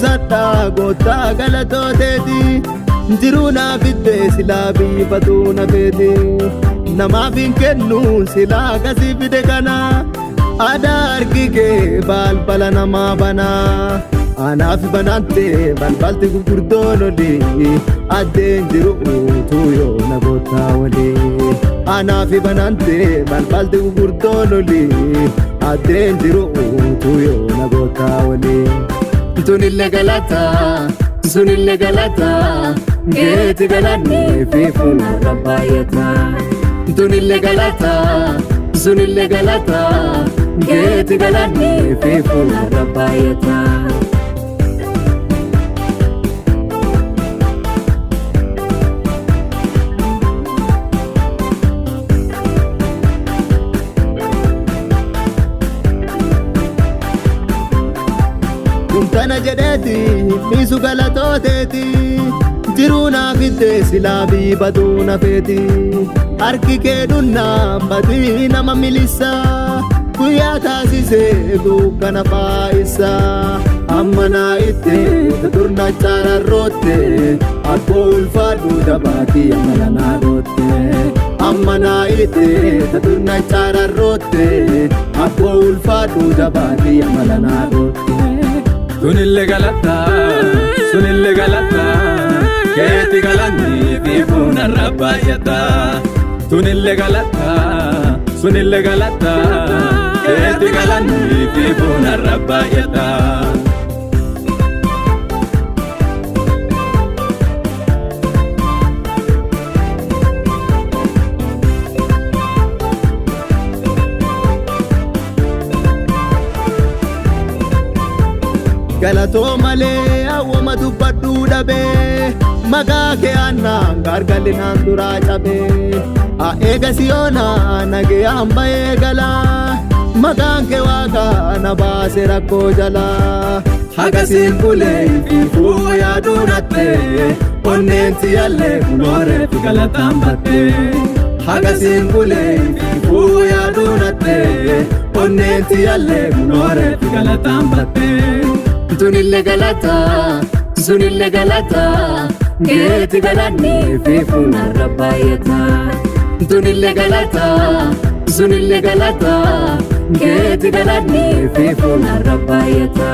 kuusadha goota galatooteeti jiruu naaf iddee silaa biifatu nafeeti namaaf hin kennu silaa kasii fide kana aadaa harki kee balbala namaa banaa anaaf banante balbalti gurguddoon olii addeen jiru utuu yoo na goota walii anaaf banante balbalti gurguddoon olii addeen jiru utuu yoo na goota walii tunillee galata sunillee galata geeti galanni fi fuula baay'ata tunillee galata sunillee galata geeti galanni fi fuula baay'ata. Tana jedheeti misu galatooteeti jiruu naaf iddee silaa biifatu nafeeti harki kee dhunnaan batii nama milisa guyyaa taasisee dukkana faayisa amma naa ittee turna chaararrootte akkoo ulfaadhu dabaatii amala naa dhootte amma naa ittee turna chaararrootte akkoo ulfaadhu dabaatii amala naa dhootte. Sunillee galata keeti galanni fi fuula baay'ata sunillee galata keeti galanni fi fuula baay'ata. Galatoo malee awwama dubbadhu dhabee maqaa kee annaan gargallinaan duraa cabee eega siyoonaa nagayaan ba'ee galaa maqaan kee waaqa na baase rakkoo jalaa hagasiin bulee fi fuula yaaduu nattee onneen siyallee bulooreef galataan battee hagasiin bulee fi fuula yaaduu nattee onneen siyallee bulooreef galataan battee. Tunillee galata sunillee galata geeti galanni fi fuula baay'ata tunillee galata sunillee galata geeti galanni fi fuula baay'ata.